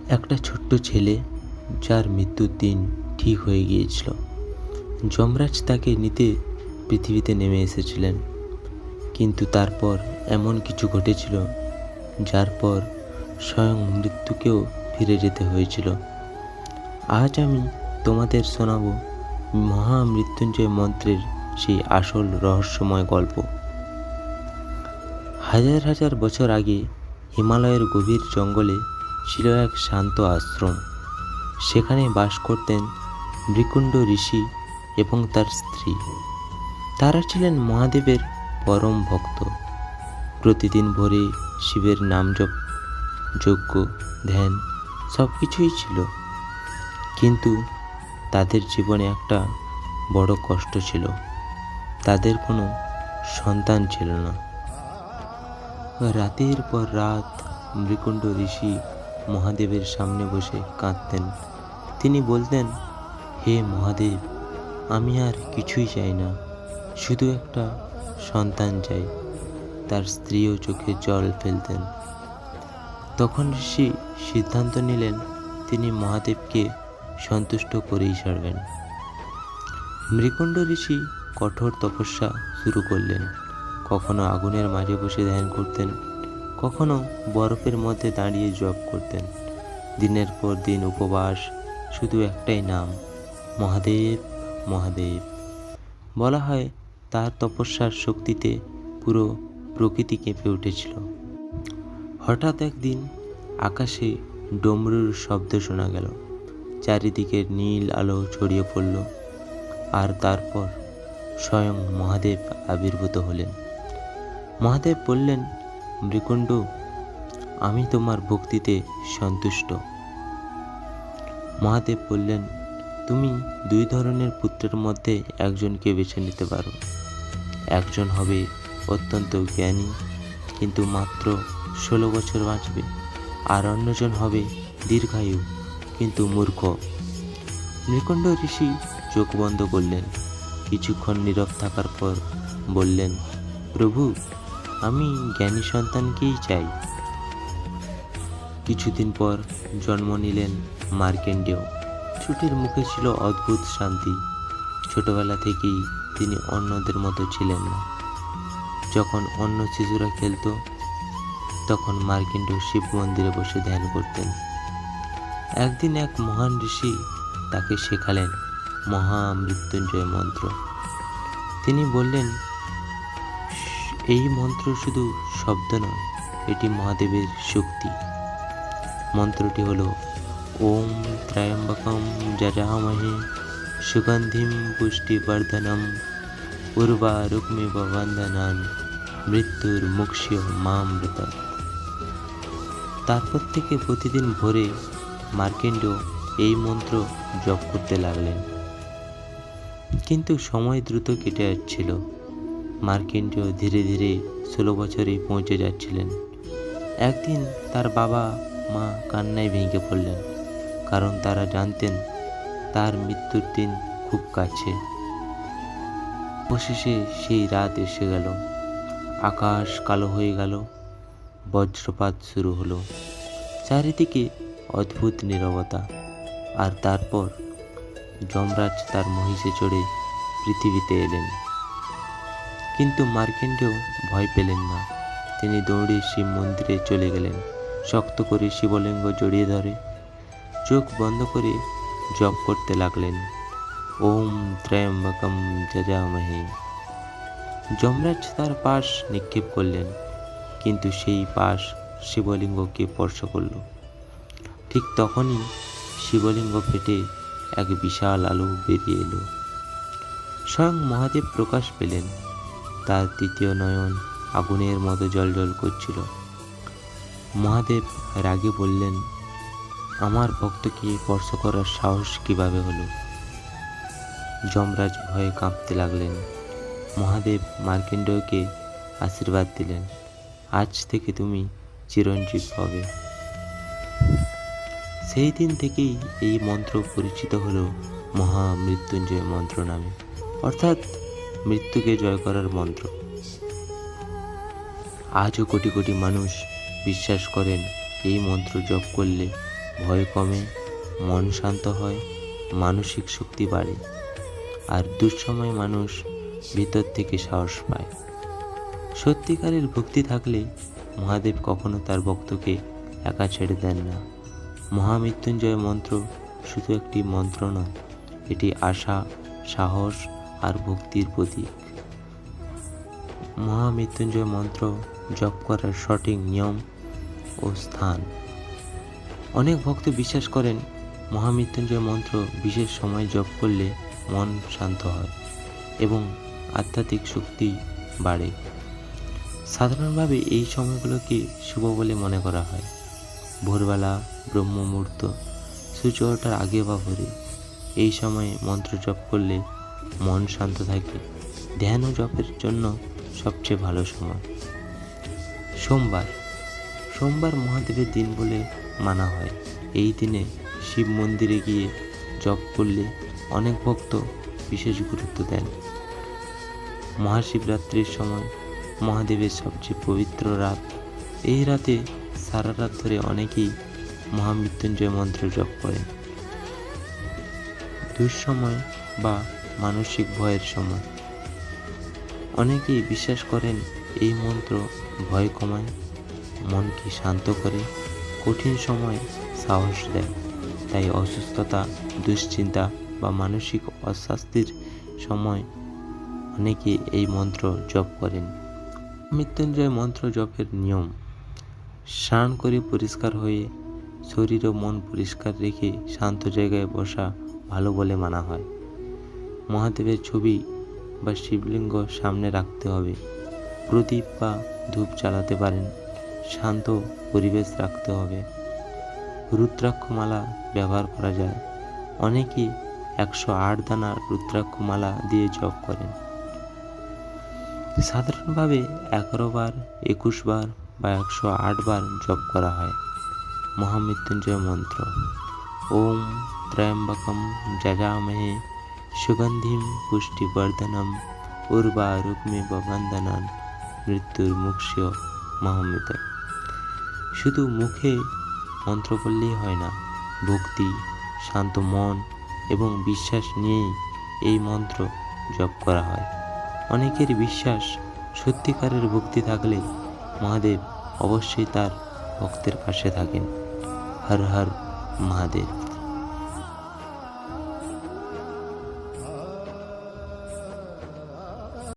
একটা ছোট্ট ছেলে যার মৃত্যুর দিন ঠিক হয়ে গিয়েছিল। যমরাজ তাকে নিতে পৃথিবীতে নেমে এসেছিলেন, কিন্তু তারপর এমন কিছু ঘটেছিল যার পর স্বয়ং মৃত্যুকেও ফিরে যেতে হয়েছিল। আজ আমি তোমাদের শোনাবো মহামৃত্যুঞ্জয় মন্ত্রের সেই আসল রহস্যময় গল্প। হাজার হাজার বছর আগে হিমালয়ের গভীর জঙ্গলে ছিল এক শান্ত আশ্রম। সেখানে বাস করতেন মৃকুণ্ড ঋষি এবং তার স্ত্রী। তারা ছিলেন মহাদেবের পরম ভক্ত। প্রতিদিন ভোরে শিবের নামজপ, যজ্ঞ, ধ্যান সব কিছুই ছিল, কিন্তু তাদের জীবনে একটা বড় কষ্ট ছিল। তাদের কোনো সন্তান ছিল না। রাতের পর রাত মৃকুণ্ড ঋষি মহাদেবের সামনে বসে কাঁদতেন। তিনি বলতেন, হে মহাদেব, আমি আর কিছুই চাই না, শুধু একটা সন্তান চাই। তার স্ত্রীও চোখে জল ফেলতেন। তখন ঋষি সিদ্ধান্ত নিলেন তিনি মহাদেবকে সন্তুষ্ট করেই ছাড়বেন। মৃকুণ্ড ঋষি কঠোর তপস্যা শুরু করলেন। কখনো আগুনের মাঝে বসে ধ্যান করতেন, কখনো বরফের মধ্যে দাঁড়িয়ে জপ করতেন। দিনের পর দিন উপবাস, শুধু একটাই নাম, মহাদেব মহাদেব। বলা হয় তার তপস্যার শক্তিতে পুরো প্রকৃতি কেঁপে উঠেছিল। হঠাৎ একদিন আকাশে ডমরুর শব্দ শোনা গেল। চারিদিকে নীল আলো ছড়িয়ে পড়ল, আর তারপর স্বয়ং মহাদেব আবির্ভূত হলেন। মহাদেব বললেন, মৃকুণ্ড, আমি তোমার ভক্তিতে সন্তুষ্ট। মহাদেব বললেন, তুমি দুই ধরনের পুত্রের মধ্যে একজনকে বেছে নিতে পারো। একজন হবে অত্যন্ত জ্ঞানী, কিন্তু মাত্র 16 বছর বাঁচবে, আর অন্যজন হবে দীর্ঘায়ু, কিন্তু মূর্খ। মৃকুণ্ড ঋষি চোখ বন্ধ করলেন। কিছুক্ষণ নীরব থাকার পর বললেন, প্রভু, আমি জ্ঞানী সন্তানকেই চাই। কিছুদিন পর জন্ম নিলেন মার্কেন্ডেয়। ছুটির মুখে ছিল অদ্ভুত শান্তি। ছোটবেলা থেকেই তিনি অন্যদের মতো ছিলেন না। যখন অন্য শিশুরা খেলত, তখন মার্কেন্ডেয় শিব মন্দিরে বসে ধ্যান করতেন। একদিন এক মহান ঋষি তাকে শেখালেন মহামৃত্যুঞ্জয় মন্ত্র। তিনি বললেন, এই মন্ত্র শুধু শব্দ নয়, এটি মহাদেবের শক্তি। মন্ত্রটি হলো, ওম ত্র্যম্বকম যজামহে সুগন্ধিম পুষ্টিবর্ধনম উর্বারুকমিব বন্ধনান মৃত্যুর মুক্ষ্য মামৃতাৎ। তারপর থেকে প্রতিদিন ভোরে মার্কেন্ডেয় এই মন্ত্র জপ করতে লাগলেন। কিন্তু সময় দ্রুত কেটে যাচ্ছিল। মার্কেন্ডেয় ধীরে ধীরে 16 বছরে পৌঁছে যাচ্ছিলেন। একদিন তার বাবা মা কান্নায় ভেঙে পড়লেন, কারণ তারা জানতেন তার মৃত্যুর দিন খুব কাছে। অবশেষে সেই রাত এসে গেল। আকাশ কালো হয়ে গেল, বজ্রপাত শুরু হলো, চারিদিকে অদ্ভুত নীরবতা। আর তারপর যমরাজ তার মহিষে চড়ে পৃথিবীতে এলেন। কিন্তু মার্কেন্ডেয় ভয় পেলেন না। তিনি দৌড়ে শিব মন্দিরে চলে গেলেন। শক্ত করে শিবলিঙ্গ জড়িয়ে ধরে চোখ বন্ধ করে জপ করতে লাগলেন, ওম ত্র্যম্বকম যজামহে। যমরাজ তার পাশ নিক্ষেপ করলেন, কিন্তু সেই পাশ শিবলিঙ্গকে স্পর্শ করল। ঠিক তখনই শিবলিঙ্গ ফেটে এক বিশাল আলো বেরিয়ে এলো। স্বয়ং মহাদেব প্রকাশ পেলেন। তার তৃতীয় নয়ন আগুনের মতো জ্বলজ্বল করছিল। মহাদেব রাগে বললেন, আমার ভক্তকে স্পর্শ করার সাহস কিভাবে হলো? যমরাজ ভয়ে কাঁপতে লাগলেন। মহাদেব মার্কেন্ডেয়কে আশীর্বাদ দিলেন, আজ থেকে তুমি চিরঞ্জীব হবে। সেই দিন থেকেই এই মন্ত্র পরিচিত হলো মহামৃত্যুঞ্জয় মন্ত্র নামে, অর্থাৎ মৃত্যুকে জয় করার মন্ত্র। আজও কোটি কোটি মানুষ বিশ্বাস করেন এই মন্ত্র জপ করলে ভয় কমে, মন শান্ত হয়, মানসিক শক্তি বাড়ে, আর দুঃসময়ে মানুষ ভিতর থেকে সাহস পায়। সত্যিকারের ভক্তি থাকলে মহাদেব কখনো তার ভক্তকে একা ছেড়ে দেন না। মহামৃত্যুঞ্জয় মন্ত্র শুধু একটি মন্ত্র নয়, এটি আশা, সাহস আর ভক্তির প্রতীক। মহামৃত্যুঞ্জয় মন্ত্র জপ করার সঠিক নিয়ম ও স্থান। অনেক ভক্ত বিশ্বাস করেন মহামৃত্যুঞ্জয় মন্ত্র বিশেষ সময় জপ করলে মন শান্ত হয় এবং আধ্যাত্মিক শক্তি বাড়ে। সাধারণভাবে এই সময়গুলোকে শুভ বলে মনে করা হয়। ভোরবেলা, ব্রহ্ম মুহূর্ত, সূর্য ওঠার আগে বা ভোরে এই সময়ে মন্ত্র জপ করলে মন শান্ত থাকে। ধ্যান ও জপের জন্য সবচেয়ে ভালো সময়। সোমবার মহাদেবের দিন বলে মানা হয়। এই দিনে শিব মন্দিরে গিয়ে জপ করলে অনেক ভক্ত বিশেষ গুরুত্ব দেন। মহাশিবরাত্রির সময় মহাদেবের সবচেয়ে পবিত্র রাত। এই রাতে সারা রাত ধরে অনেকেই মহামৃত্যুঞ্জয় মন্ত্র জপ করেন। দুঃসময় বা মানসিক ভয়ের সময় অনেকেই বিশ্বাস করেন এই মন্ত্র ভয় কমায়, মনকে শান্ত করে, কঠিন সময় সাহস দেয়। তাই অসুস্থতা, দুশ্চিন্তা বা মানসিক অস্বস্তির সময় অনেকে এই মন্ত্র জপ করেন। মৃত্যুঞ্জয় মন্ত্র জপের নিয়ম। স্নান করে পরিষ্কার হয়ে শরীর ও মন পরিষ্কার রেখে শান্ত জায়গায় বসা ভালো বলে মানা হয়। মহাদেবের ছবি বা শিবলিঙ্গ সামনে রাখতে হবে। প্রদীপ বা ধূপ জ্বালাতে পারেন। শান্ত পরিবেশ রাখতে হবে। রুদ্রাক্ষমালা ব্যবহার করা যায়। অনেকেই 108 দানা রুদ্রাক্ষমালা দিয়ে জপ করেন। সাধারণভাবে 11 বার, 21 বার বা 108 বার জপ করা হয়। মহামৃত্যুঞ্জয় মন্ত্র। ওম ত্র্যম্বকম যজামহে সুগন্ধিম পুষ্টিবর্ধনম উর্বারুকমেব বন্ধনান মৃত্যুর্মুক্ষস্য মামৃতম। শুধু মুখে মন্ত্র বললেই হয় না, ভক্তি, শান্ত মন এবং বিশ্বাস নিয়েই এই মন্ত্র জপ করা হয়। অনেকের বিশ্বাস সত্যিকারের ভক্তি থাকলে মহাদেব অবশ্যই তার ভক্তের পাশে থাকেন। হর হর মহাদেব।